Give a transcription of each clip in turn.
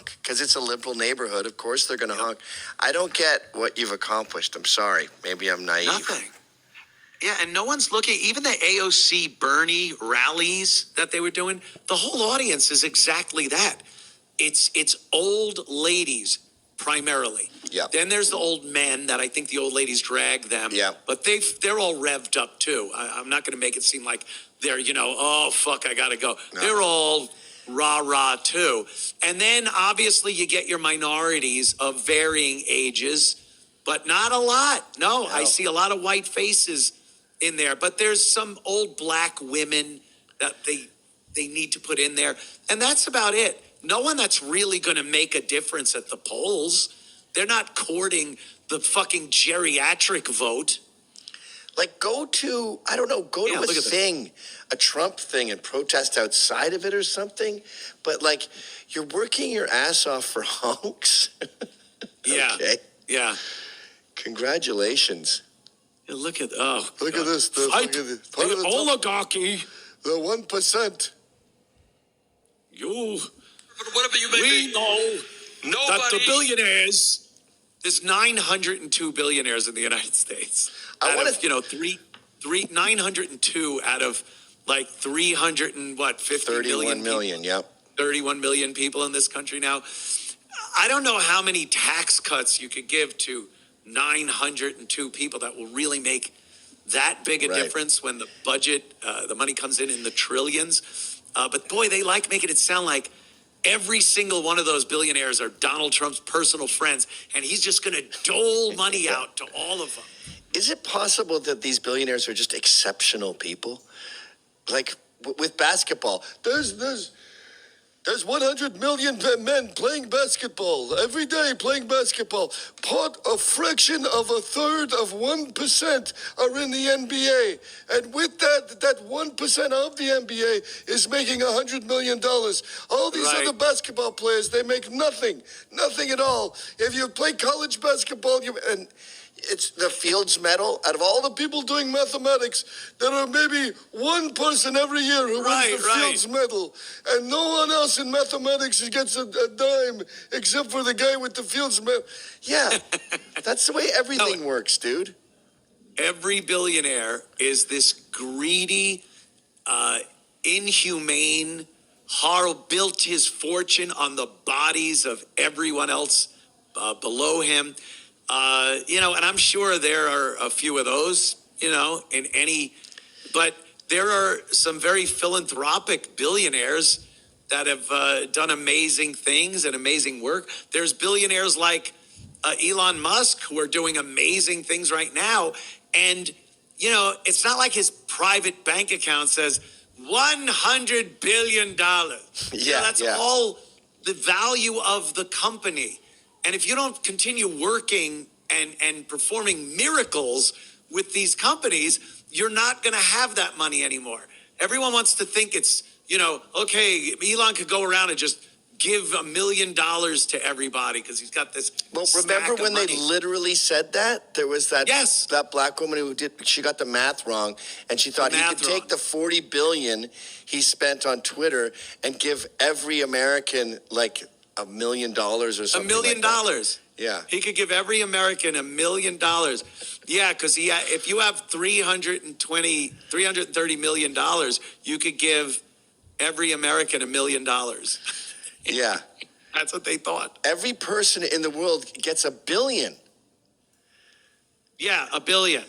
honk because it's a liberal neighborhood. Of course they're going to honk. I don't get what you've accomplished. I'm sorry. Maybe I'm naive. Nothing. Yeah, and no one's looking. Even the AOC Bernie rallies that they were doing, the whole audience is exactly that. It's old ladies primarily. Yeah. Then there's the old men that I think the old ladies drag them. Yeah. But they're all revved up too. I'm not going to make it seem like they're, oh, fuck, I got to go. No. They're all rah-rah too. And then obviously you get your minorities of varying ages, but not a lot. No, I see a lot of white faces in there. But there's some old black women that they need to put in there. And that's about it. No one that's really going to make a difference at the polls. They're not courting the fucking geriatric vote. Like, go to a thing, a Trump thing, and protest outside of it or something. But, like, you're working your ass off for honks. Yeah. Okay. Yeah. Congratulations. Yeah, look at this. Look at this. The oligarchy. The 1%. Whatever you may be. We know that the billionaires, there's 902 billionaires in the United States. I want to 902 out of like 300 and what, 50 31 million, yep. 31 million people in this country now. I don't know how many tax cuts you could give to 902 people that will really make that big a difference when the budget, the money comes in the trillions. But boy, they like making it sound like every single one of those billionaires are Donald Trump's personal friends, and he's just going to dole money out to all of them. Is it possible that these billionaires are just exceptional people? Like with basketball, there's 100 million men playing basketball every day, playing basketball. A fraction of a third of 1% are in the NBA, and with that 1% of the NBA is making $100 million. All these other basketball players, they make nothing at all. If you play college basketball, it's the Fields Medal. Out of all the people doing mathematics, there are maybe one person every year who wins the Fields Medal. And no one else in mathematics gets a dime except for the guy with the Fields Medal. Yeah, that's the way everything works, dude. Every billionaire is this greedy, inhumane, horrible, built his fortune on the bodies of everyone else below him. And I'm sure there are a few of those, but there are some very philanthropic billionaires that have done amazing things and amazing work. There's billionaires like Elon Musk who are doing amazing things right now. And, it's not like his private bank account says $100 billion. Yeah, that's all the value of the company. And if you don't continue working and performing miracles with these companies, you're not going to have that money anymore. Everyone wants to think it's, okay, Elon could go around and just give $1 million to everybody because he's got this. Well, remember when they literally said that? There was that black woman who she got the math wrong, and she thought he could take the $40 billion he spent on Twitter and give every American like $1 million or something. $1 million. Yeah. He could give every American $1 million. Yeah, because if you have $330 million, you could give every American $1 million. Yeah. That's what they thought. Every person in the world gets $1 billion. Yeah, $1 billion.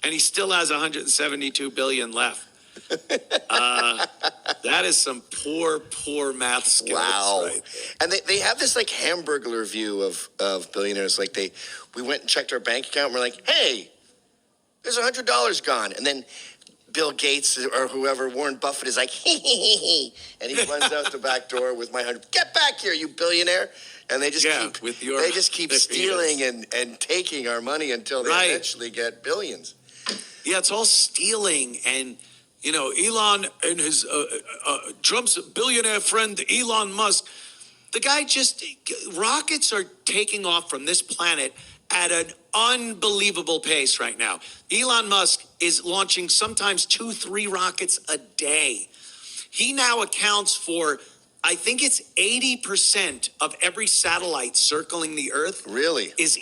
And he still has 172 billion left. That is some poor math skills. Wow. Right? And they have this like Hamburglar view of billionaires. Like we went and checked our bank account and we're like, hey, there's $100 gone. And then Bill Gates or whoever, Warren Buffett is like, hee, and he runs out the back door with my 100. Get back here, you billionaire. And they just keep stealing and taking our money until they eventually get billions. Yeah, it's all stealing. And Elon and his Trump's billionaire friend, Elon Musk, the guy rockets are taking off from this planet at an unbelievable pace right now. Elon Musk is launching sometimes 2-3 rockets a day. He now accounts for I think it's 80% of every satellite circling the Earth. Really? Is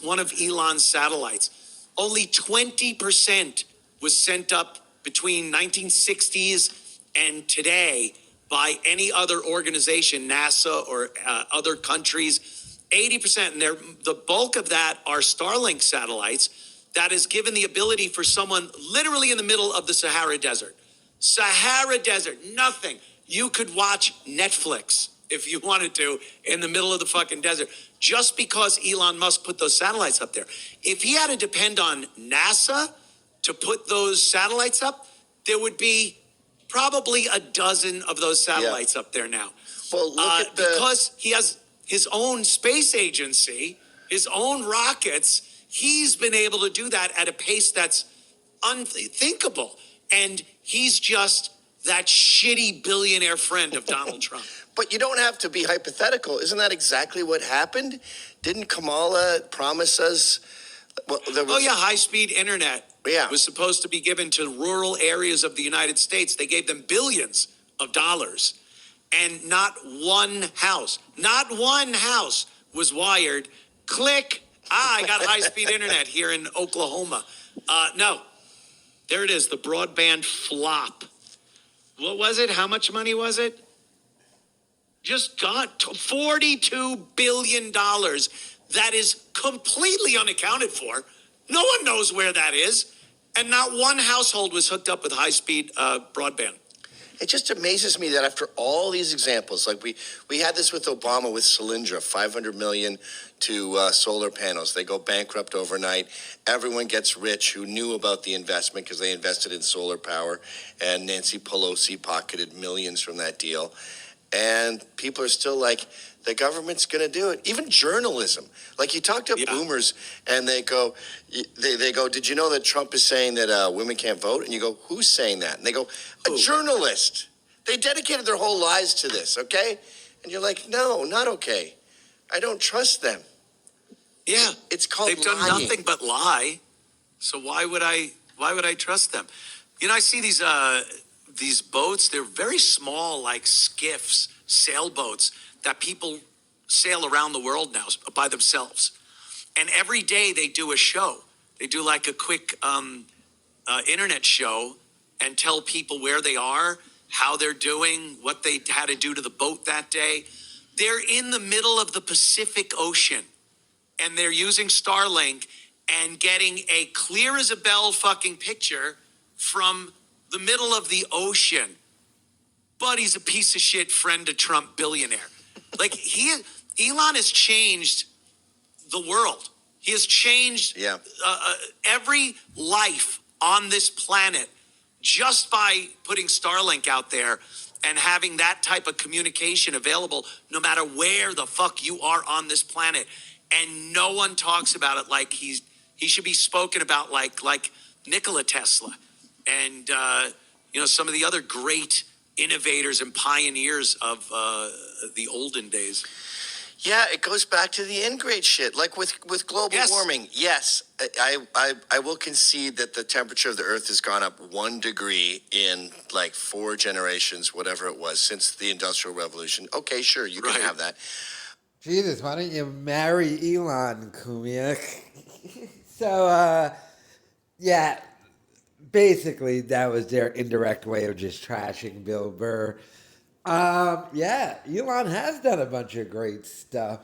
one of Elon's satellites. Only 20% was sent up between 1960s and today by any other organization, NASA or other countries. 80%, and the bulk of that are Starlink satellites that has given the ability for someone literally in the middle of the Sahara Desert. Sahara Desert, nothing. You could watch Netflix if you wanted to in the middle of the fucking desert just because Elon Musk put those satellites up there. If he had to depend on NASA to put those satellites up, there would be probably a dozen of those satellites up there now. Well, look at because he has his own space agency, his own rockets, he's been able to do that at a pace that's unthinkable. And he's just that shitty billionaire friend of Donald Trump. But you don't have to be hypothetical. Isn't that exactly what happened? Didn't Kamala promise us? Well, high-speed internet was supposed to be given to rural areas of the United States. They gave them billions of dollars. And not one house was wired. Click. I got high-speed internet here in Oklahoma. No. There it is, the broadband flop. What was it? How much money was it? Just got $42 billion. That is completely unaccounted for. No one knows where that is. And not one household was hooked up with high-speed broadband. It just amazes me that after all these examples, like we had this with Obama with Solyndra, $500 million to solar panels. They go bankrupt overnight. Everyone gets rich who knew about the investment because they invested in solar power. And Nancy Pelosi pocketed millions from that deal. And people are still like, the government's going to do it. Even journalism. Like you talk to boomers and they go, did you know that Trump is saying that women can't vote? And you go, who's saying that? And they go, a journalist. They dedicated their whole lives to this, okay? And you're like, no, not okay. I don't trust them. Yeah. It's called They've done lying. nothing but lie. So why would I trust them? You know, I see these boats, they're very small, like skiffs, sailboats that people sail around the world now by themselves. And every day they do a show. They do like a quick internet show and tell people where they are, how they're doing, what they had to do to the boat that day. They're in the middle of the Pacific Ocean and they're using Starlink and getting a clear as a bell fucking picture from the middle of the ocean. But he's a piece of shit friend to Trump billionaire. Like Elon has changed the world. He has changed every life on this planet just by putting Starlink out there and having that type of communication available no matter where the fuck you are on this planet. And no one talks about it like he should be spoken about like Nikola Tesla and some of the other great innovators and pioneers of the olden days. Yeah, it goes back to the ingrate shit. Like with global warming, yes, I will concede that the temperature of the Earth has gone up 1 degree in like 4 generations, whatever it was, since the Industrial Revolution. Okay, sure, you can have that. Jesus, why don't you marry Elon, Cumia? So, basically that was their indirect way of just trashing Bill Burr. Elon has done a bunch of great stuff.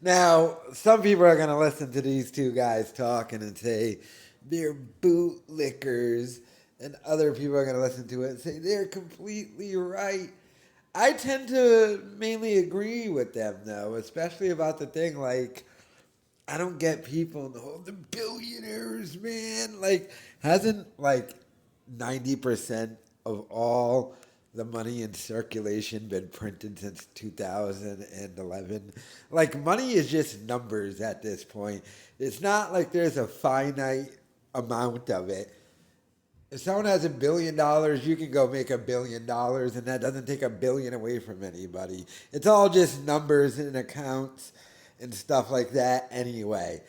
Now, some people are going to listen to these two guys talking and say they're bootlickers, and other people are going to listen to it and say they're completely right. I tend to mainly agree with them, though, especially about the thing, like, I don't get people in the billionaires, man. Like, hasn't, 90% of all the money in circulation been printed since 2011? Like, money is just numbers at this point. It's not like there's a finite amount of it. If someone has $1 billion, you can go make $1 billion, and that doesn't take $1 billion away from anybody. It's all just numbers and accounts and stuff like that anyway.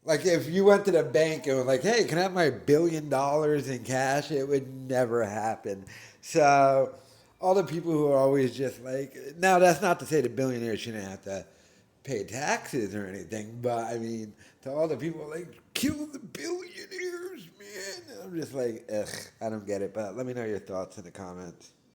Like, if you went to the bank and was like, hey, can I have my $1 billion in cash? It would never happen. So all the people who are always just like, now that's not to say the billionaires shouldn't have to pay taxes or anything, but I mean, to all the people like, kill the billionaires, man. I'm just like, ugh, I don't get it. But let me know your thoughts in the comments.